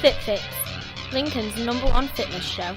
FitFix, Lincoln's #1 fitness show.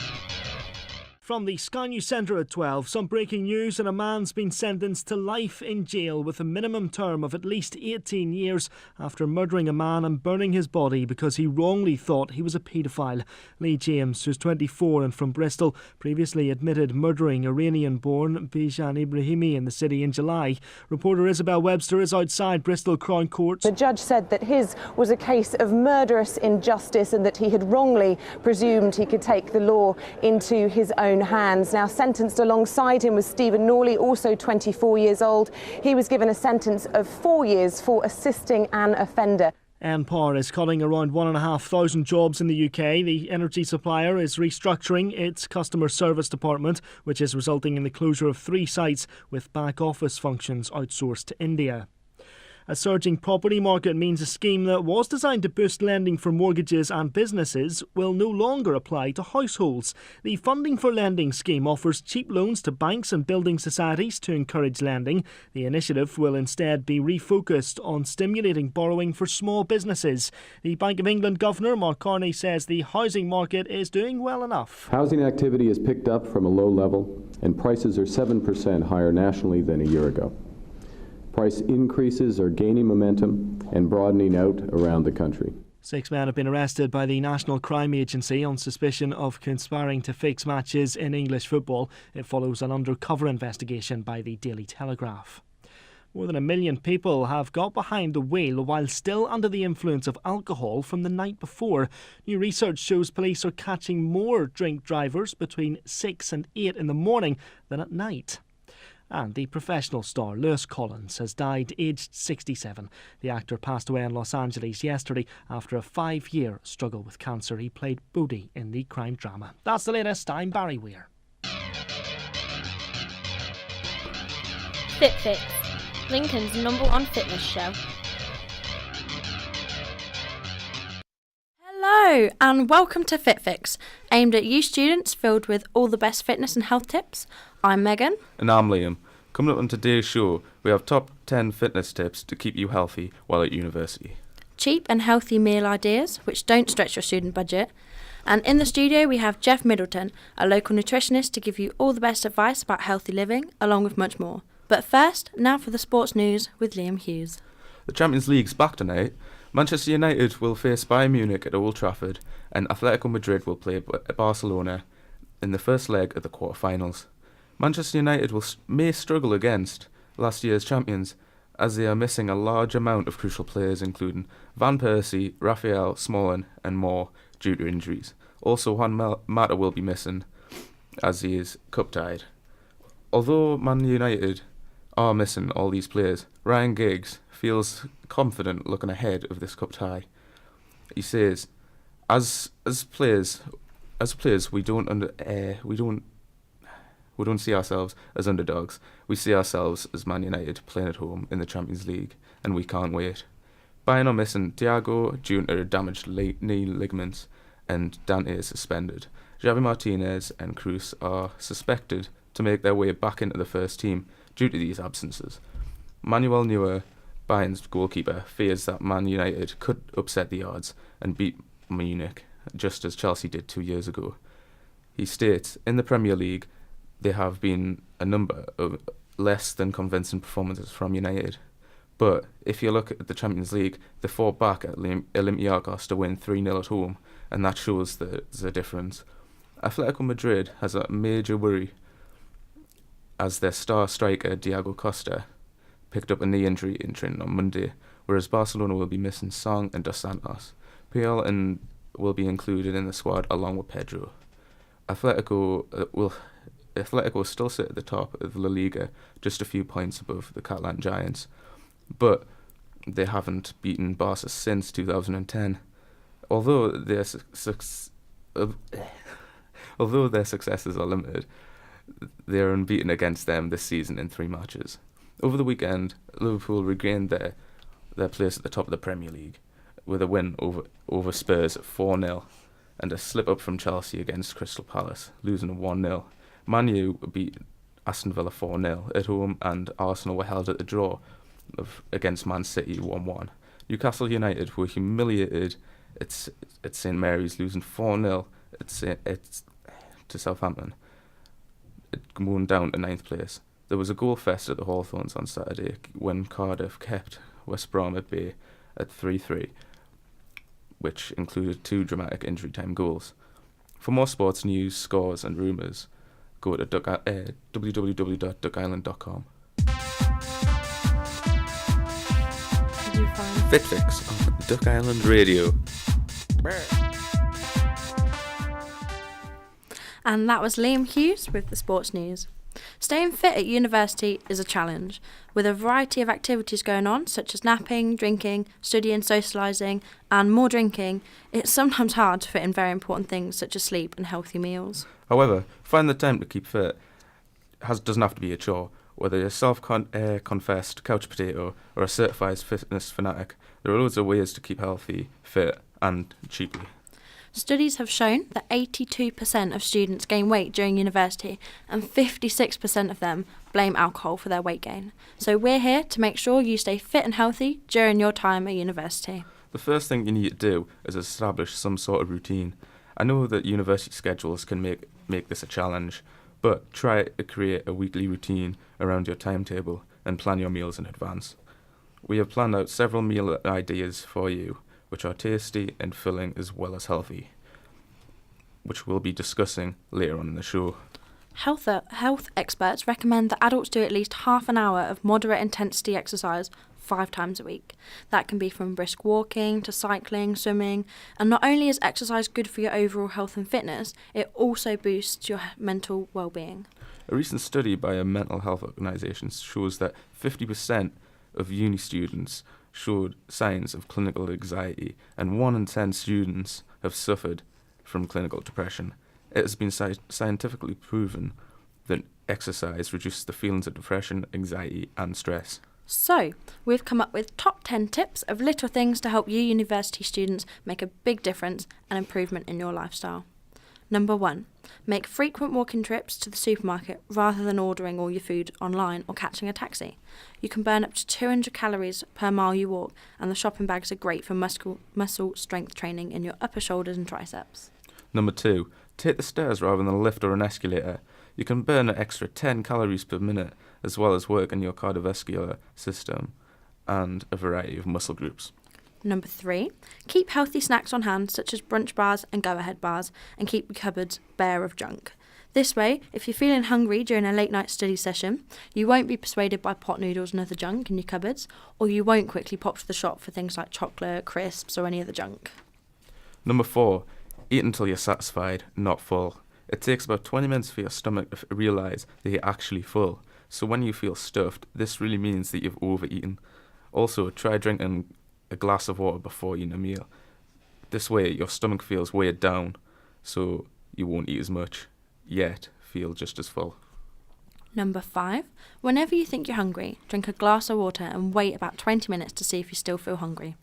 From the Sky News Centre at 12, some breaking news, and a man's been sentenced to life in jail with a minimum term of at least 18 years after murdering a man and burning his body because he wrongly thought he was a paedophile. Lee James, who's 24 and from Bristol, previously admitted murdering Iranian-born Bijan Ibrahimi in the city in July. Reporter Isabel Webster is outside Bristol Crown Court. The judge said that his was a case of murderous injustice and that he had wrongly presumed he could take the law into his own hands. Now sentenced alongside him was Stephen Norley, also 24 years old. He was given a sentence of 4 years for assisting an offender. NPower is cutting around 1,500 jobs in the UK. The energy supplier is restructuring its customer service department, which is resulting in the closure of 3 sites with back office functions outsourced to India. A surging property market means a scheme that was designed to boost lending for mortgages and businesses will no longer apply to households. The Funding for Lending scheme offers cheap loans to banks and building societies to encourage lending. The initiative will instead be refocused on stimulating borrowing for small businesses. The Bank of England Governor, Mark Carney, says the housing market is doing well enough. Housing activity has picked up from a low level, and prices are 7% higher nationally than a year ago. Price increases are gaining momentum and broadening out around the country. 6 men have been arrested by the National Crime Agency on suspicion of conspiring to fix matches in English football. It follows an undercover investigation by the Daily Telegraph. More than 1 million people have got behind the wheel while still under the influence of alcohol from the night before. New research shows police are catching more drink drivers between 6 and 8 in the morning than at night. And the professional star Lewis Collins has died aged 67. The actor passed away in Los Angeles yesterday after a 5-year struggle with cancer. He played Bodhi in the crime drama. That's the latest. I'm Barry Weir. FitFix, Lincoln's #1 fitness show. Hello and welcome to FitFix, aimed at you students filled with all the best fitness and health tips. I'm Megan. And I'm Liam. Coming up on today's show, we have top 10 fitness tips to keep you healthy while at university. Cheap and healthy meal ideas, which don't stretch your student budget. And in the studio we have Jeff Middleton, a local nutritionist, to give you all the best advice about healthy living, along with much more. But first, now for the sports news with Liam Hughes. The Champions League's back tonight. Manchester United will face Bayern Munich at Old Trafford, and Atletico Madrid will play Barcelona in the first leg of the quarter-finals. Manchester United may struggle against last year's champions, as they are missing a large amount of crucial players, including Van Persie, Raphael, Smalling and more, due to injuries. Also, Juan Mata will be missing, as he is cup-tied. Although Man United are missing all these players, Ryan Giggs feels confident looking ahead of this cup tie. He says, "As players, we don't see ourselves as underdogs. We see ourselves as Man United playing at home in the Champions League, and we can't wait." Bayern are missing Thiago due to damaged knee ligaments, and Dante is suspended. Javi Martinez and Cruz are suspected to make their way back into the first team due to these absences. Manuel Neuer, Bayern's goalkeeper, fears that Man United could upset the odds and beat Munich, just as Chelsea did 2 years ago. He states, in the Premier League, there have been a number of less than convincing performances from United. But if you look at the Champions League, they fought back at Olympiacos to win 3-0 at home, and that shows the difference. Atletico Madrid has a major worry as their star striker Diego Costa picked up a knee injury in training on Monday, whereas Barcelona will be missing Song and Dos Santos. PL will be included in the squad along with Pedro. Atletico still sit at the top of La Liga, just a few points above the Catalan Giants, but they haven't beaten Barca since 2010. Although their successes are limited, they are unbeaten against them this season in 3 matches. Over the weekend, Liverpool regained their place at the top of the Premier League with a win over Spurs at 4-0 and a slip-up from Chelsea against Crystal Palace, losing 1-0. Man U beat Aston Villa 4-0 at home, and Arsenal were held at the draw against Man City 1-1. Newcastle United were humiliated It's St Mary's losing 4-0 it's to Southampton, going down to 9th place. There was a goal fest at the Hawthorns on Saturday when Cardiff kept West Brom at bay at 3-3, which included 2 dramatic injury time goals. For more sports news, scores and rumours, go to www.duckisland.com. Did you find FitFix on Duck Island Radio. And that was Liam Hughes with the sports news. Staying fit at university is a challenge, with a variety of activities going on, such as napping, drinking, studying, socialising, and more drinking. It's sometimes hard to fit in very important things such as sleep and healthy meals. However, find the time to keep fit. Doesn't have to be a chore. Whether you're a self-confessed couch potato or a certified fitness fanatic, there are loads of ways to keep healthy, fit, and cheaply. Studies have shown that 82% of students gain weight during university, and 56% of them blame alcohol for their weight gain. So we're here to make sure you stay fit and healthy during your time at university. The first thing you need to do is establish some sort of routine. I know that university schedules can make this a challenge, but try to create a weekly routine around your timetable and plan your meals in advance. We have planned out several meal ideas for you, which are tasty and filling as well as healthy, which we'll be discussing later on in the show. Health experts recommend that adults do at least half an hour of moderate intensity exercise 5 times a week. That can be from brisk walking to cycling, swimming, and not only is exercise good for your overall health and fitness, it also boosts your mental well-being. A recent study by a mental health organisation shows that 50% of uni students showed signs of clinical anxiety, and 1 in 10 students have suffered from clinical depression. It has been scientifically proven that exercise reduces the feelings of depression, anxiety, and stress. So, we've come up with top 10 tips of little things to help you university students make a big difference and improvement in your lifestyle. Number 1, make frequent walking trips to the supermarket rather than ordering all your food online or catching a taxi. You can burn up to 200 calories per mile you walk, and the shopping bags are great for muscle strength training in your upper shoulders and triceps. Number 2, take the stairs rather than a lift or an escalator. You can burn an extra 10 calories per minute, as well as work in your cardiovascular system and a variety of muscle groups. Number 3, keep healthy snacks on hand, such as brunch bars and go-ahead bars, and keep your cupboards bare of junk. This way, if you're feeling hungry during a late-night study session, you won't be persuaded by pot noodles and other junk in your cupboards, or you won't quickly pop to the shop for things like chocolate, crisps, or any other junk. Number 4, eat until you're satisfied, not full. It takes about 20 minutes for your stomach to realise that you're actually full. So when you feel stuffed, this really means that you've overeaten. Also, try drinking a glass of water before eating a meal. This way, your stomach feels weighed down, so you won't eat as much, yet feel just as full. Number 5, whenever you think you're hungry, drink a glass of water and wait about 20 minutes to see if you still feel hungry.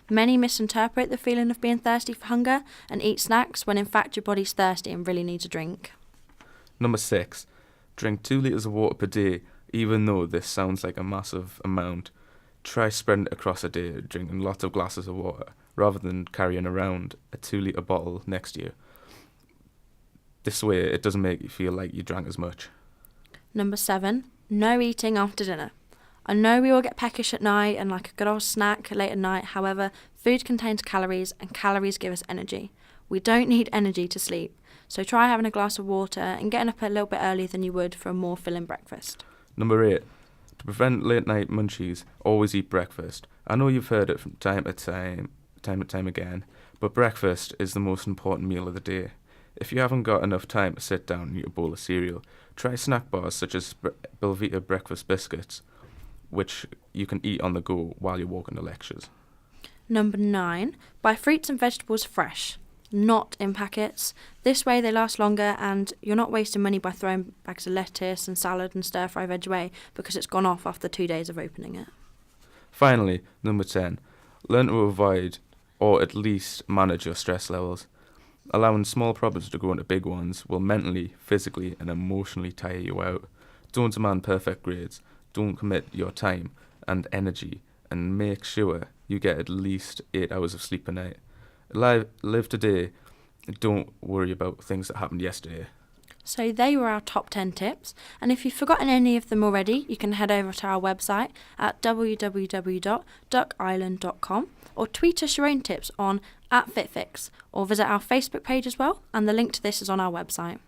Many misinterpret the feeling of being thirsty for hunger and eat snacks when in fact your body's thirsty and really needs a drink. Number 6, drink 2 litres of water per day, even though this sounds like a massive amount. Try spreading it across a day, drinking lots of glasses of water, rather than carrying around a 2-litre bottle next to you. This way, it doesn't make you feel like you drank as much. Number 7, no eating after dinner. I know we all get peckish at night and like a good old snack late at night. However, food contains calories and calories give us energy. We don't need energy to sleep. So try having a glass of water and getting up a little bit earlier than you would for a more filling breakfast. Number 8, to prevent late night munchies, always eat breakfast. I know you've heard it from time to time again, but breakfast is the most important meal of the day. If you haven't got enough time to sit down and eat a bowl of cereal, try snack bars such as Belvita breakfast biscuits, which you can eat on the go while you're walking to lectures. Number 9, buy fruits and vegetables fresh, not in packets. This way they last longer and you're not wasting money by throwing bags of lettuce and salad and stir-fry veg away because it's gone off after 2 days of opening it. Finally, number 10, learn to avoid or at least manage your stress levels. Allowing small problems to grow into big ones will mentally, physically and emotionally tire you out. Don't demand perfect grades. Don't commit your time and energy, and make sure you get at least 8 hours of sleep a night. Live today. Don't worry about things that happened yesterday. So they were our top 10 tips, and if you've forgotten any of them already, you can head over to our website at www.duckisland.com or tweet us your own tips on @FitFix, or visit our Facebook page as well, and the link to this is on our website.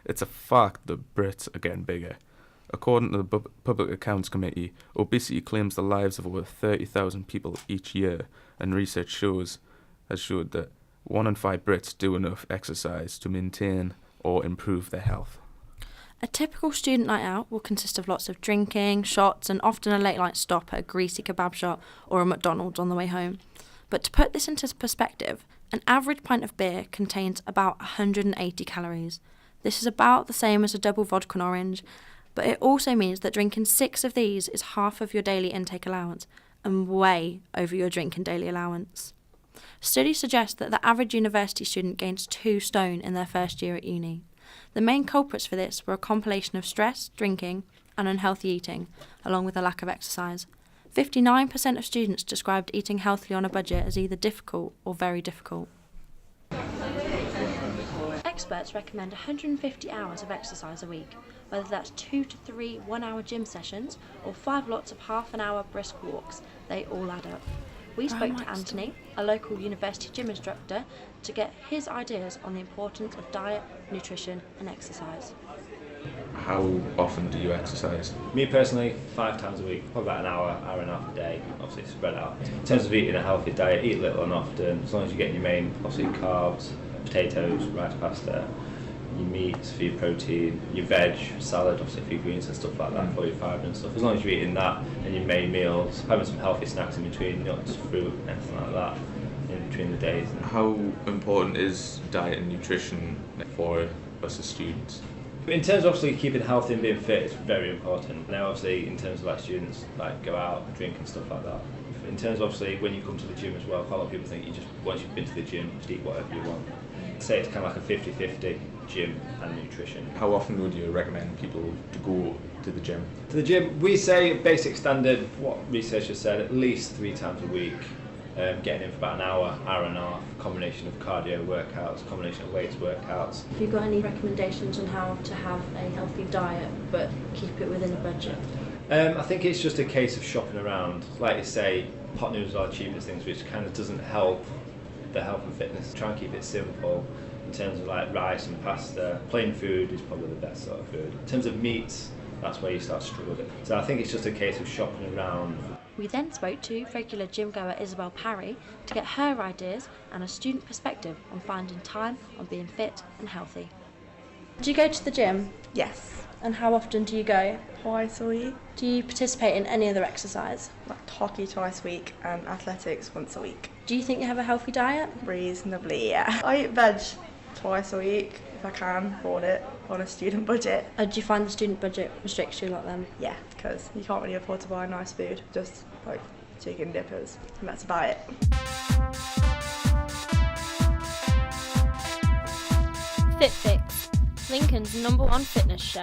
It's a fact that Brits are getting bigger. According to the Public Accounts Committee, obesity claims the lives of over 30,000 people each year, and research has showed that 1 in 5 Brits do enough exercise to maintain or improve their health. A typical student night out will consist of lots of drinking, shots, and often a late night stop at a greasy kebab shop or a McDonald's on the way home. But to put this into perspective, an average pint of beer contains about 180 calories. This is about the same as a double vodka and orange, but it also means that drinking 6 of these is half of your daily intake allowance and way over your drinking daily allowance. Studies suggest that the average university student gains 2 stone in their first year at uni. The main culprits for this were a compilation of stress, drinking, and unhealthy eating, along with a lack of exercise. 59% of students described eating healthily on a budget as either difficult or very difficult. Experts recommend 150 hours of exercise a week, whether that's 2 to 3 one-hour gym sessions or 5 lots of half-an-hour brisk walks. They all add up. We spoke to Anthony, a local university gym instructor, to get his ideas on the importance of diet, nutrition and exercise. How often do you exercise? Me personally, 5 times a week, probably about an hour and a half a day, obviously spread out. In terms of eating a healthy diet, eat little and often, as long as you get your main, obviously carbs, potatoes, rice pasta, your meats for your protein, your veg, salad, obviously for your greens and stuff like that, for your fibre and stuff. As long as you're eating that and your main meals, having some healthy snacks in between, nuts, fruit, anything like that in between the days. How important is diet and nutrition for us as students? In terms of obviously keeping healthy and being fit, it's very important. Now obviously in terms of like students like go out, drink and stuff like that. In terms of obviously when you come to the gym as well, quite a lot of people think you just, once you've been to the gym, just eat whatever you want. I'd say it's kind of like a 50-50 gym and nutrition. How often would you recommend people to go to the gym? To the gym, we say basic standard, what research has said, at least 3 times a week. Getting in for about an hour and a half, combination of cardio workouts, combination of weights workouts. Have you got any recommendations on how to have a healthy diet but keep it within a budget? I think it's just a case of shopping around. Like you say, pot noodles are the cheapest things, which kind of doesn't help the health and fitness. Try and keep it simple in terms of like rice and pasta. Plain food is probably the best sort of food. In terms of meats, that's where you start struggling. So I think it's just a case of shopping around. We then spoke to regular gym goer Isabel Parry to get her ideas and a student perspective on finding time on being fit and healthy. Do you go to the gym? Yes, And how often do you go? twice a week. Do you participate in any other exercise? Like hockey twice a week and athletics once a week. Do you think you have a healthy diet? Reasonably, yeah. I eat veg twice a week if I can afford it on a student budget. Do you find the student budget restricts you like them? Yeah, because you can't really afford to buy nice food, just like chicken dippers, and that's about it. FitFix, Lincoln's #1 fitness show.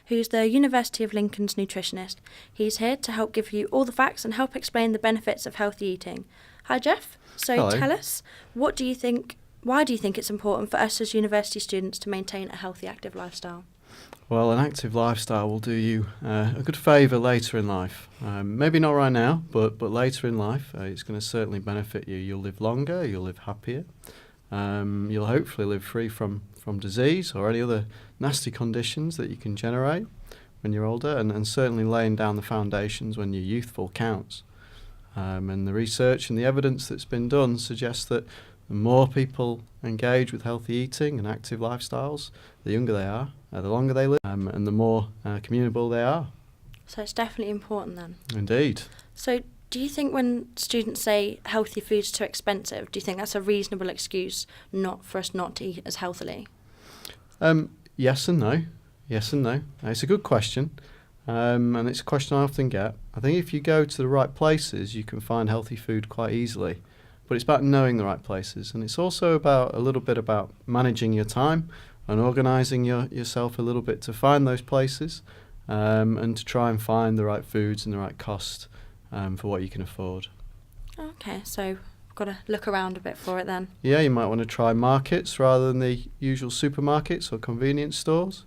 Who's the University of Lincoln's nutritionist. He's here to help give you all the facts and help explain the benefits of healthy eating. Hi Jeff. So Hello. Tell us, why do you think it's important for us as university students to maintain a healthy, active lifestyle? Well, an active lifestyle will do you a good favour later in life. Maybe not right now, but later in life, it's going to certainly benefit you. You'll live longer, you'll live happier. You'll hopefully live free from disease or any other nasty conditions that you can generate when you're older, and certainly laying down the foundations when you're youthful counts. And the research and the evidence that's been done suggests that the more people engage with healthy eating and active lifestyles, the younger they are, the longer they live, and the more communicable they are. So it's definitely important then. Indeed. So do you think when students say healthy food's too expensive, do you think that's a reasonable excuse for us not to eat as healthily? Yes and no. Yes and no. It's a good question, and it's a question I often get. I think if you go to the right places, you can find healthy food quite easily. But it's about knowing the right places, and it's also about a little bit about managing your time. and organising yourself a little bit to find those places, and to try and find the right foods and the right cost for what you can afford. Okay, so got to look around a bit for it then. Yeah, you might want to try markets rather than the usual supermarkets or convenience stores.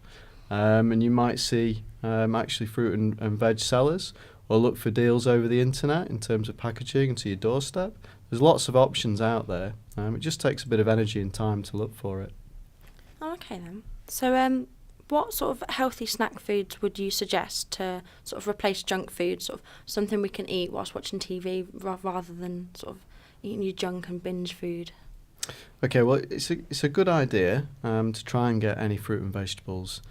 And you might see actually fruit and veg sellers, or look for deals over the internet in terms of packaging and to your doorstep. There's lots of options out there. It just takes a bit of energy and time to look for it. Okay then. So what sort of healthy snack foods would you suggest to sort of replace junk food, sort of something we can eat whilst watching TV rather than sort of eating your junk and binge food? Okay, well, it's a good idea to try and get any fruit and vegetables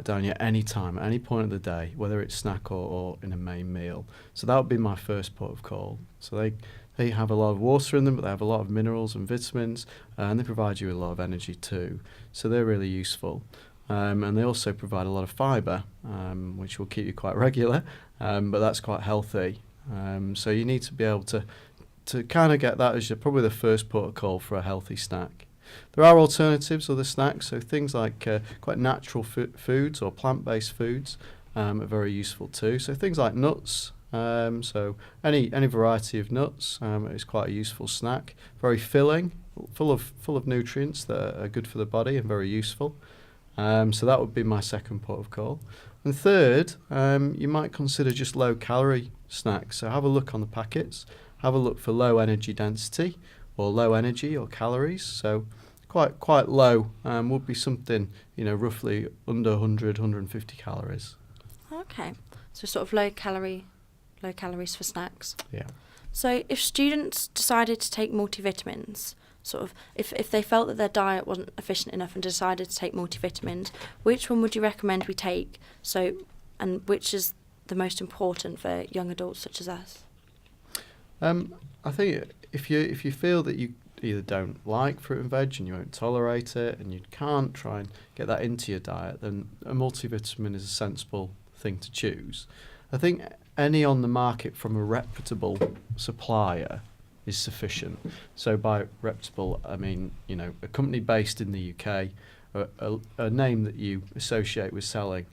down at any time, at any point of the day, whether it's snack or in a main meal. So that would be my first port of call. So they have a lot of water in them, but they have a lot of minerals and vitamins, and they provide you with a lot of energy too. So they're really useful. And they also provide a lot of fibre, which will keep you quite regular, but that's quite healthy. So you need to be able to kind of get that as probably the first port of call for a healthy snack. There are alternatives, other snacks, so things like quite natural foods or plant-based foods are very useful too. So things like nuts, so any variety of nuts is quite a useful snack. Very filling, full of nutrients that are good for the body and very useful. So that would be my second port of call. And third, you might consider just low-calorie snacks. So have a look on the packets. Have a look for low energy density or low energy or calories. So quite low would be something, roughly under 100, 150 calories. Okay, so sort of low calories for snacks. Yeah. So if students decided to take multivitamins, sort of if they felt that their diet wasn't efficient enough and decided to take multivitamins, which one would you recommend we take? So, and which is the most important for young adults such as us? I think if you feel that you either don't like fruit and veg and you won't tolerate it and you can't try and get that into your diet, then a multivitamin is a sensible thing to choose. I think any on the market from a reputable supplier is sufficient. So by reputable, I mean, a company based in the UK, a name that you associate with selling,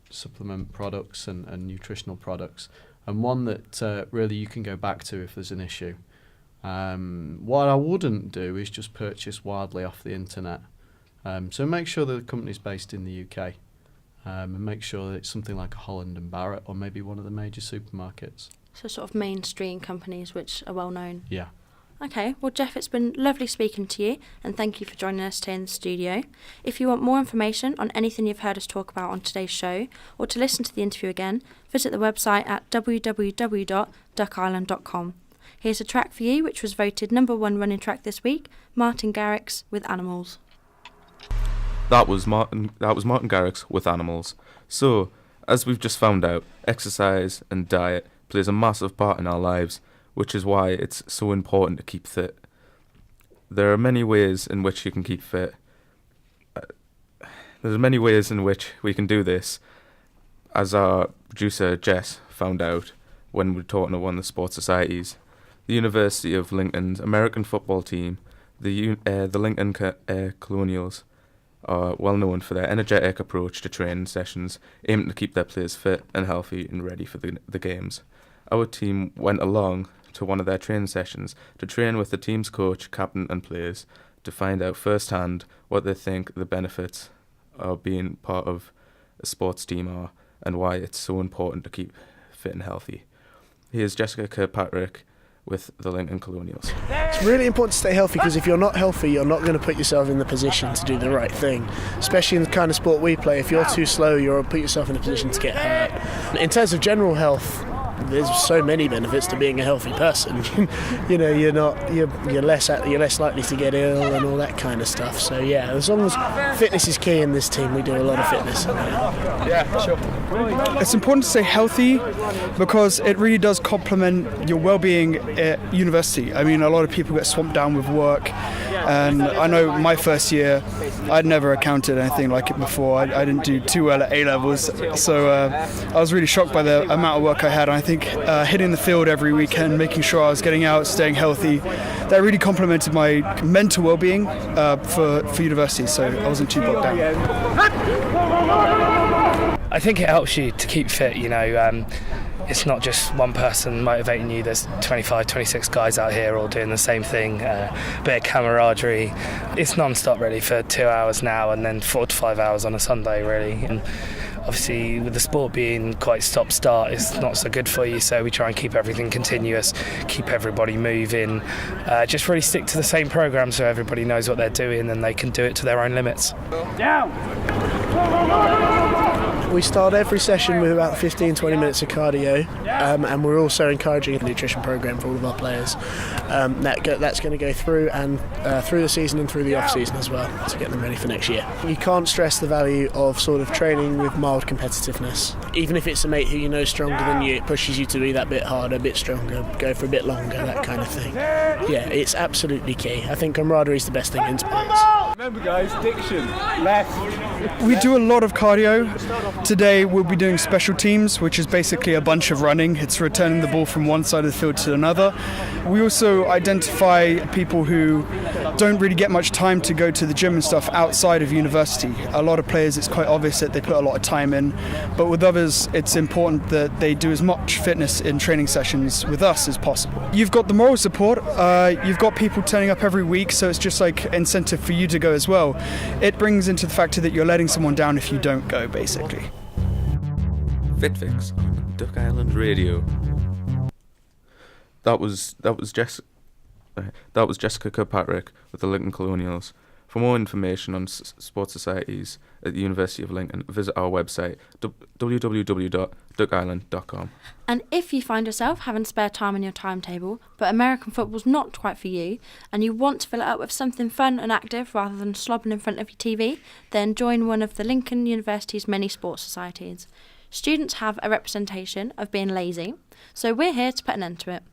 supplement products and nutritional products, and one that really you can go back to if there's an issue. What I wouldn't do is just purchase wildly off the internet. So make sure that the company's based in the UK, and make sure that it's something like a Holland and Barrett or maybe one of the major supermarkets. So sort of mainstream companies which are well known. Yeah. Okay, well Jeff, it's been lovely speaking to you and thank you for joining us today in the studio. If you want more information on anything you've heard us talk about on today's show or to listen to the interview again, visit the website at www.duckisland.com. Here's a track for you which was voted #1 running track this week, Martin Garrix with Animals. That was Martin Garrix with Animals. So, as we've just found out, exercise and diet plays a massive part in our lives, which is why it's so important to keep fit. There are many ways in which you can keep fit. There's many ways in which we can do this, as our producer Jess found out when we were talking to one of the sports societies. The University of Lincoln's American football team, the Lincoln Colonials, are well known for their energetic approach to training sessions, aiming to keep their players fit and healthy and ready for the games. Our team went along to one of their training sessions to train with the team's coach, captain and players to find out firsthand what they think the benefits of being part of a sports team are and why it's so important to keep fit and healthy. Here's Jessica Kirkpatrick with the Lincoln Colonials. It's really important to stay healthy because if you're not healthy, you're not going to put yourself in the position to do the right thing. Especially in the kind of sport we play, if you're too slow, you'll put yourself in a position to get hurt. In terms of general health, there's so many benefits to being a healthy person. You're less likely to get ill and all that kind of stuff. So yeah, as long as fitness is key in this team, we do a lot of fitness. Yeah, sure. It's important to stay healthy because it really does complement your well-being at university. I mean, a lot of people get swamped down with work And I know my first year, I'd never encountered anything like it before. I didn't do too well at A-levels, so I was really shocked by the amount of work I had. And I think hitting the field every weekend, making sure I was getting out, staying healthy, that really complemented my mental well-being for university, so I wasn't too bogged down. I think it helps you to keep fit, it's not just one person motivating you. There's 25, 26 guys out here all doing the same thing, bit of camaraderie. It's non-stop really for 2 hours now and then 4 to 5 hours on a Sunday really. And obviously with the sport being quite stop-start, it's not so good for you, so we try and keep everything continuous, keep everybody moving, just really stick to the same programme so everybody knows what they're doing and they can do it to their own limits. Down! We start every session with about 15-20 minutes of cardio, and we're also encouraging a nutrition program for all of our players. That's going to go through through the season and through the off season as well to get them ready for next year. You can't stress the value of sort of training with mild competitiveness. Even if it's a mate who you know is stronger than you, it pushes you to be that bit harder, a bit stronger, go for a bit longer, that kind of thing. Yeah, it's absolutely key. I think camaraderie is the best thing in sports. Remember guys, diction, left. We do a lot of cardio. Today we'll be doing special teams, which is basically a bunch of running. It's returning the ball from one side of the field to another. We also identify people who don't really get much time to go to the gym and stuff outside of university. A lot of players, it's quite obvious that they put a lot of time in, but with others it's important that they do as much fitness in training sessions with us as possible. You've got the moral support, you've got people turning up every week, so it's just like incentive for you to go as well. It brings into the factor that you're letting someone down if you don't go, basically. FitFix on Duck Island Radio. That was Jessica Kirkpatrick with the Lincoln Colonials. For more information on sports societies at the University of Lincoln, visit our website www.duckisland.com. And if you find yourself having spare time on your timetable, but American football's not quite for you, and you want to fill it up with something fun and active rather than slobbing in front of your TV, then join one of the Lincoln University's many sports societies. Students have a representation of being lazy, so we're here to put an end to it.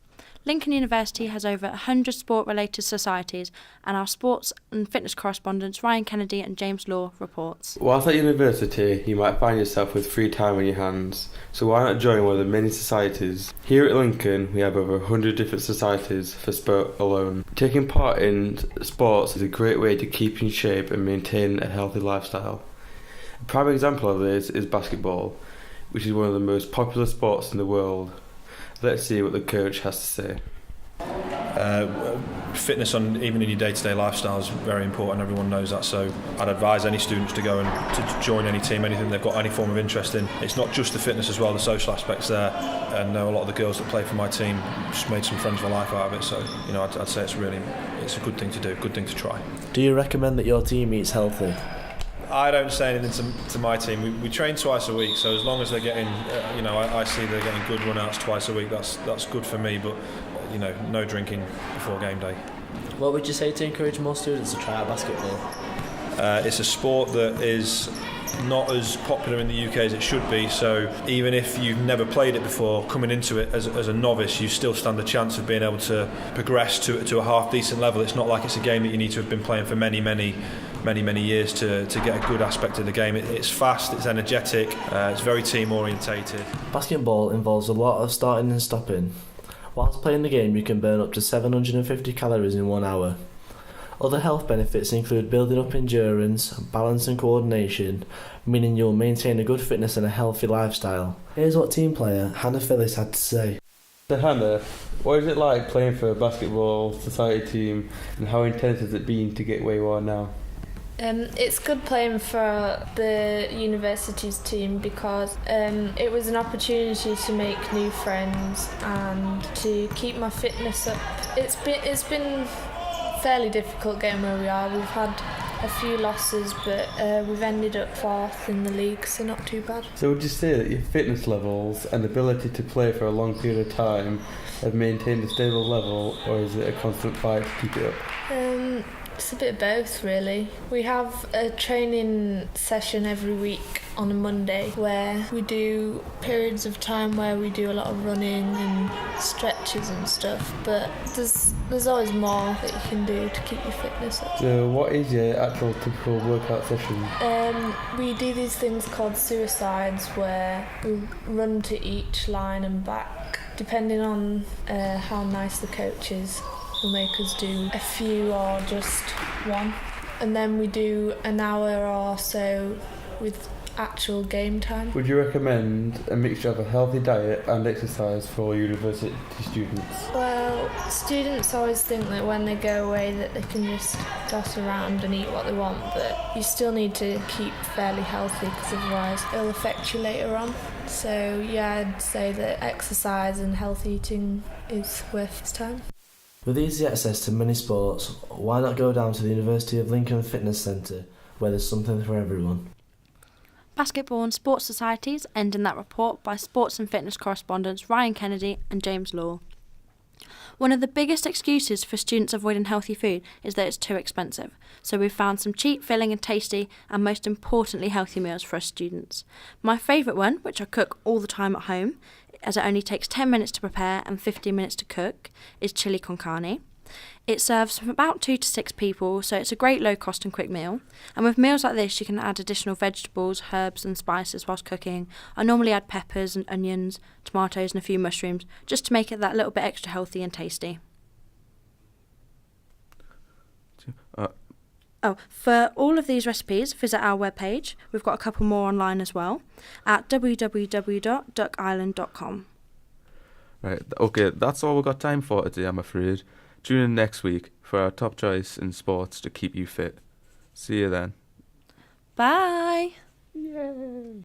Lincoln University has over 100 sport-related societies, and our sports and fitness correspondents Ryan Kennedy and James Law reports. Whilst at university, you might find yourself with free time on your hands, so why not join one of the many societies? Here at Lincoln, we have over 100 different societies for sport alone. Taking part in sports is a great way to keep in shape and maintain a healthy lifestyle. A prime example of this is basketball, which is one of the most popular sports in the world. Let's see what the coach has to say. Fitness even in your day-to-day lifestyle is very important. Everyone knows that, so I'd advise any students to go and to join any team, anything they've got any form of interest in. It's not just the fitness as well, the social aspects there, and a lot of the girls that play for my team just made some friends for life out of it, so I'd say it's a good thing to do, good thing to try. Do you recommend that your team eats healthy? I don't say anything to my team. We train twice a week, so as long as they're getting, I see they're getting good run-outs twice a week. That's good for me. But no drinking before game day. What would you say to encourage more students to try out basketball? It's a sport that is not as popular in the UK as it should be, so even if you've never played it before, coming into it as a novice, you still stand a chance of being able to progress to a half decent level. It's not like it's a game that you need to have been playing for many years to get a good aspect of the game. It's fast, it's energetic, it's very team orientated. Basketball involves a lot of starting and stopping. Whilst playing the game, you can burn up to 750 calories in 1 hour. Other health benefits include building up endurance, balance and coordination, meaning you'll maintain a good fitness and a healthy lifestyle. Here's what team player Hannah Phillips had to say. So Hannah, what is it like playing for a basketball society team, and how intense has it been to get where you are now? It's good playing for the university's team because it was an opportunity to make new friends and to keep my fitness up. It's been fairly difficult getting where we are. We've had a few losses, but we've ended up 4th in the league, so not too bad. So would you say that your fitness levels and ability to play for a long period of time have maintained a stable level, or is it a constant fight to keep it up? It's a bit of both, really. We have a training session every week on a Monday where we do periods of time where we do a lot of running and stretches and stuff, but there's always more that you can do to keep your fitness up. So what is your actual typical workout session? We do these things called suicides where we run to each line and back. Depending on how nice the coach is, we'll make us do a few or just one. And then we do an hour or so with actual game time. Would you recommend a mixture of a healthy diet and exercise for university students? Well, students always think that when they go away that they can just dot around and eat what they want, but you still need to keep fairly healthy because otherwise it'll affect you later on. So yeah, I'd say that exercise and healthy eating is worth its time. With easy access to many sports, why not go down to the University of Lincoln Fitness Centre, where there's something for everyone? Basketball and sports societies end in that report by sports and fitness correspondents Ryan Kennedy and James Law. One of the biggest excuses for students avoiding healthy food is that it's too expensive, so we've found some cheap, filling and tasty, and most importantly healthy meals for us students. My favourite one, which I cook all the time at home, as it only takes 10 minutes to prepare and 15 minutes to cook, is chili con carne. It serves from about 2 to 6 people, so it's a great low cost and quick meal. And with meals like this, you can add additional vegetables, herbs and spices whilst cooking. I normally add peppers and onions, tomatoes and a few mushrooms, just to make it that little bit extra healthy and tasty. For all of these recipes, visit our webpage. We've got a couple more online as well, at www.duckisland.com. Right, okay, that's all we've got time for today, I'm afraid. Tune in next week for our top choice in sports to keep you fit. See you then. Bye! Yay!